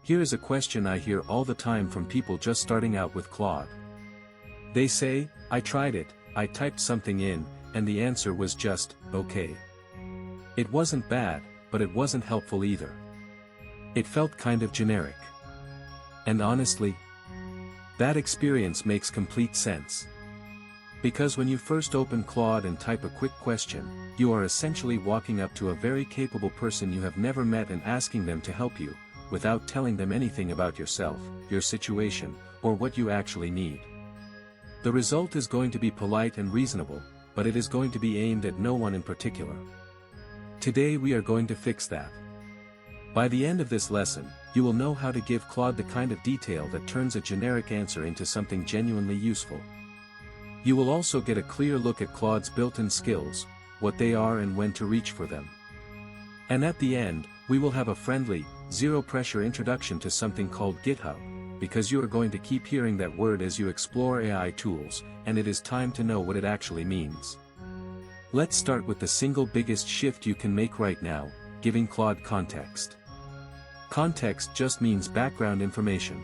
Here is a question I hear all the time from people just starting out with Claude. They say, I tried it, I typed something in, and the answer was just, okay. It wasn't bad, but it wasn't helpful either. It felt kind of generic. And honestly, that experience makes complete sense. Because when you first open Claude and type a quick question, you are essentially walking up to a very capable person you have never met and asking them to help you, without telling them anything about yourself, your situation, or what you actually need. The result is going to be polite and reasonable, but it is going to be aimed at no one in particular. Today we are going to fix that. By the end of this lesson, you will know how to give Claude the kind of detail that turns a generic answer into something genuinely useful. You will also get a clear look at Claude's built-in skills, what they are and when to reach for them. And at the end, we will have a friendly, zero-pressure introduction to something called GitHub, because you are going to keep hearing that word as you explore AI tools, and it is time to know what it actually means. Let's start with the single biggest shift you can make right now, giving Claude context. Context just means background information.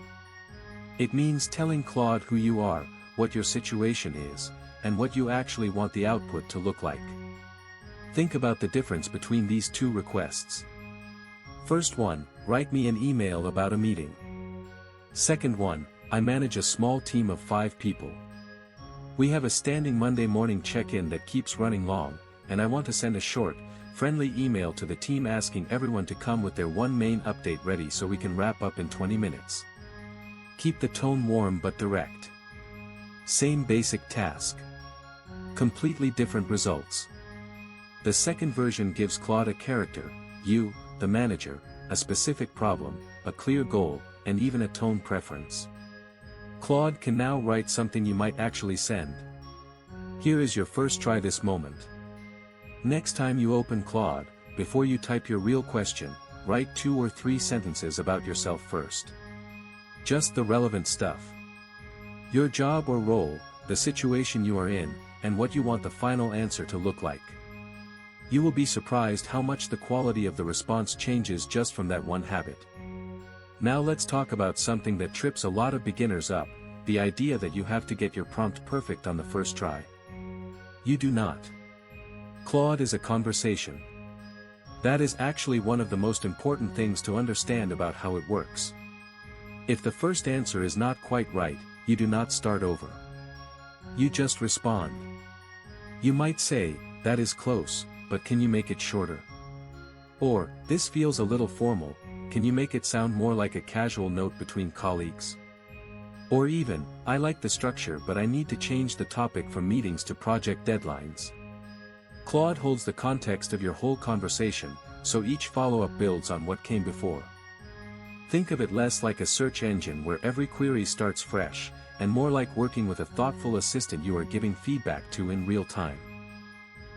It means telling Claude who you are, what your situation is, and what you actually want the output to look like. Think about the difference between these two requests. First one, write me an email about a meeting. Second one, I manage a small team of 5 people. We have a standing Monday morning check-in that keeps running long, and I want to send a short, friendly email to the team asking everyone to come with their one main update ready so we can wrap up in 20 minutes. Keep the tone warm but direct. Same basic task. Completely different results. The second version gives Claude a character, you, the manager, a specific problem, a clear goal, and even a tone preference. Claude can now write something you might actually send. Here is your first try this moment. Next time you open Claude, before you type your real question, write 2 or 3 sentences about yourself first. Just the relevant stuff. Your job or role, the situation you are in, and what you want the final answer to look like. You will be surprised how much the quality of the response changes just from that one habit. Now let's talk about something that trips a lot of beginners up, the idea that you have to get your prompt perfect on the first try. You do not. Claude is a conversation. That is actually one of the most important things to understand about how it works. If the first answer is not quite right, you do not start over. You just respond. You might say, that is close, but can you make it shorter? Or, this feels a little formal, can you make it sound more like a casual note between colleagues? Or even, I like the structure but I need to change the topic from meetings to project deadlines. Claude holds the context of your whole conversation, so each follow-up builds on what came before. Think of it less like a search engine where every query starts fresh, and more like working with a thoughtful assistant you are giving feedback to in real time.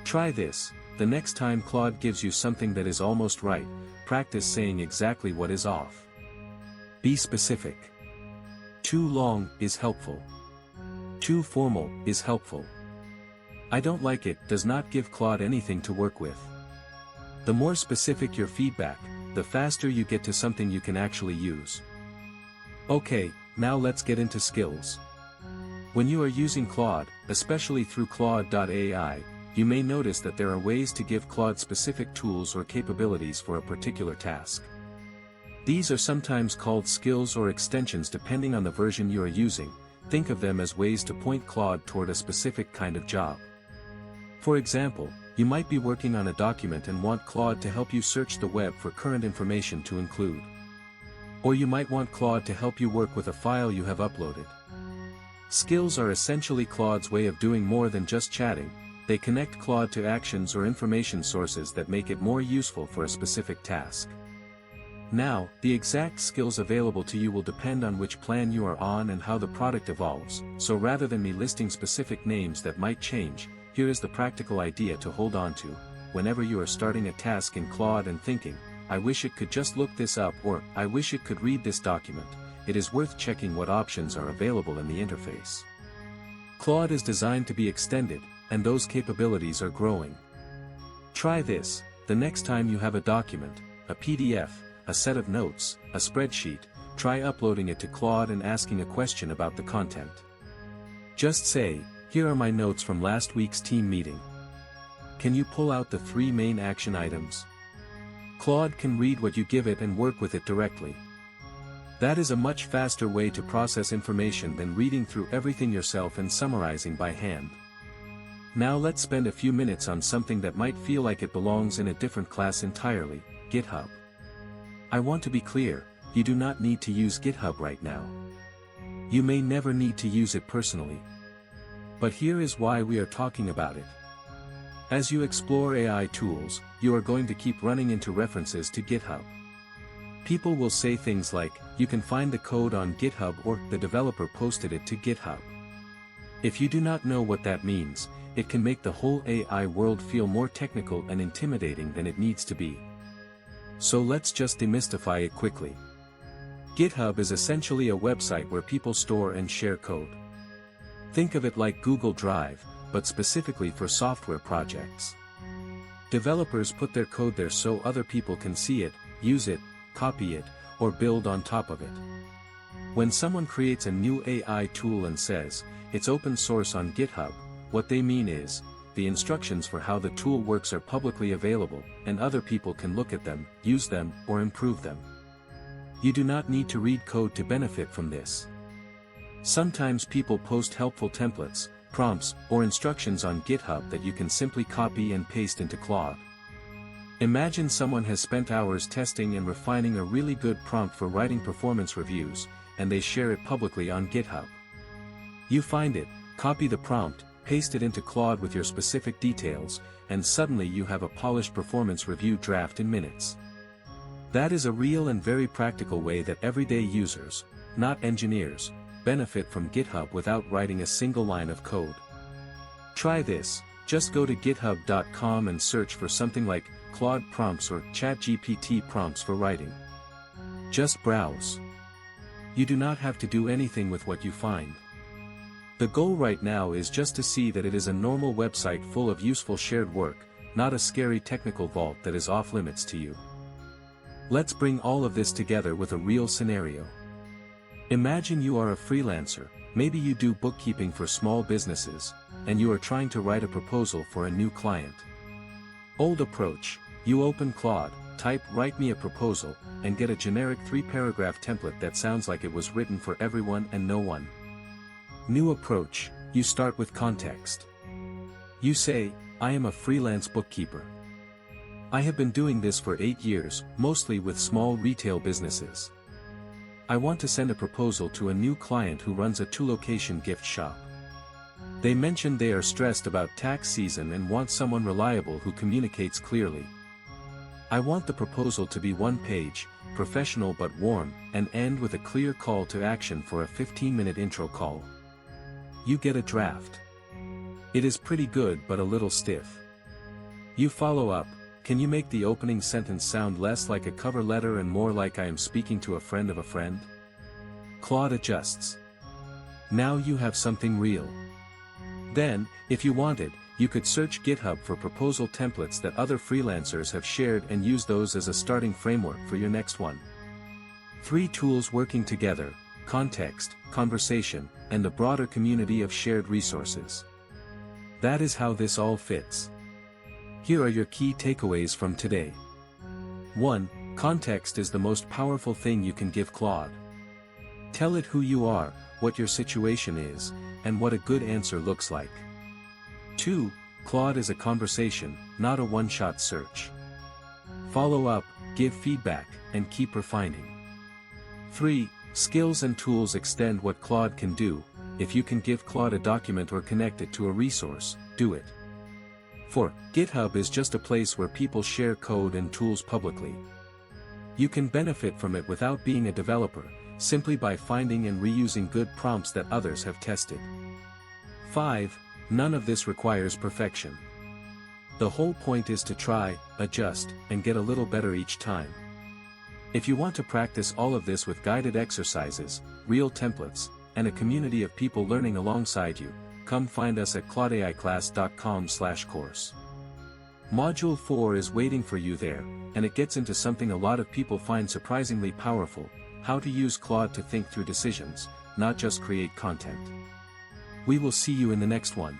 Try this, the next time Claude gives you something that is almost right, practice saying exactly what is off. Be specific. Too long is helpful. Too formal is helpful. I don't like it does not give Claude anything to work with. The more specific your feedback, the faster you get to something you can actually use. Okay, now let's get into skills. When you are using Claude, especially through ClaudeAI, you may notice that there are ways to give Claude specific tools or capabilities for a particular task. These are sometimes called skills or extensions depending on the version you are using. Think of them as ways to point Claude toward a specific kind of job. For example, you might be working on a document and want Claude to help you search the web for current information to include. Or you might want Claude to help you work with a file you have uploaded. Skills are essentially Claude's way of doing more than just chatting. They connect Claude to actions or information sources that make it more useful for a specific task. Now, the exact skills available to you will depend on which plan you are on and how the product evolves, so rather than me listing specific names that might change, here is the practical idea to hold on to. Whenever you are starting a task in Claude and thinking, I wish it could just look this up, or I wish it could read this document, it is worth checking what options are available in the interface. Claude is designed to be extended, and those capabilities are growing. Try this, the next time you have a document, a PDF, a set of notes, a spreadsheet, try uploading it to Claude and asking a question about the content. Just say, "Here are my notes from last week's team meeting. Can you pull out the 3 main action items?" Claude can read what you give it and work with it directly. That is a much faster way to process information than reading through everything yourself and summarizing by hand. Now let's spend a few minutes on something that might feel like it belongs in a different class entirely, GitHub. I want to be clear, you do not need to use GitHub right now. You may never need to use it personally. But here is why we are talking about it. As you explore AI tools, you are going to keep running into references to GitHub. People will say things like, "You can find the code on GitHub," or "The developer posted it to GitHub." If you do not know what that means, it can make the whole AI world feel more technical and intimidating than it needs to be. So let's just demystify it quickly. GitHub is essentially a website where people store and share code. Think of it like Google Drive, but specifically for software projects. Developers put their code there so other people can see it, use it, copy it, or build on top of it. When someone creates a new AI tool and says, "It's open source on GitHub," what they mean is, the instructions for how the tool works are publicly available, and other people can look at them, use them, or improve them. You do not need to read code to benefit from this. Sometimes people post helpful templates, prompts, or instructions on GitHub that you can simply copy and paste into Claude. Imagine someone has spent hours testing and refining a really good prompt for writing performance reviews, and they share it publicly on GitHub. You find it, copy the prompt, paste it into Claude with your specific details, and suddenly you have a polished performance review draft in minutes. That is a real and very practical way that everyday users, not engineers, benefit from GitHub without writing a single line of code. Try this, just go to github.com and search for something like Claude prompts or ChatGPT prompts for writing. Just browse. You do not have to do anything with what you find. The goal right now is just to see that it is a normal website full of useful shared work, not a scary technical vault that is off limits to you. Let's bring all of this together with a real scenario. Imagine you are a freelancer, maybe you do bookkeeping for small businesses, and you are trying to write a proposal for a new client. Old approach, you open Claude, type "write me a proposal," and get a generic 3-paragraph template that sounds like it was written for everyone and no one. New approach, you start with context. You say, "I am a freelance bookkeeper. I have been doing this for 8 years, mostly with small retail businesses. I want to send a proposal to a new client who runs a 2-location gift shop. They mentioned they are stressed about tax season and want someone reliable who communicates clearly. I want the proposal to be 1-page, professional but warm, and end with a clear call to action for a 15-minute intro call." You get a draft. It is pretty good but a little stiff. You follow up, "Can you make the opening sentence sound less like a cover letter and more like I am speaking to a friend of a friend?" Claude adjusts. Now you have something real. Then, if you wanted, you could search GitHub for proposal templates that other freelancers have shared and use those as a starting framework for your next one. 3 tools working together: context, conversation, and the broader community of shared resources. That is how this all fits. Here are your key takeaways from today. 1. Context is the most powerful thing you can give Claude. Tell it who you are, what your situation is, and what a good answer looks like. 2. Claude is a conversation, not a one-shot search. Follow up, give feedback, and keep refining. 3. Skills and tools extend what Claude can do. If you can give Claude a document or connect it to a resource, do it. 4. GitHub is just a place where people share code and tools publicly. You can benefit from it without being a developer, simply by finding and reusing good prompts that others have tested. 5. None of this requires perfection. The whole point is to try, adjust, and get a little better each time. If you want to practice all of this with guided exercises, real templates, and a community of people learning alongside you, come find us at ClaudeAIClass.com/course. Module 4 is waiting for you there, and it gets into something a lot of people find surprisingly powerful: how to use Claude to think through decisions, not just create content. We will see you in the next one.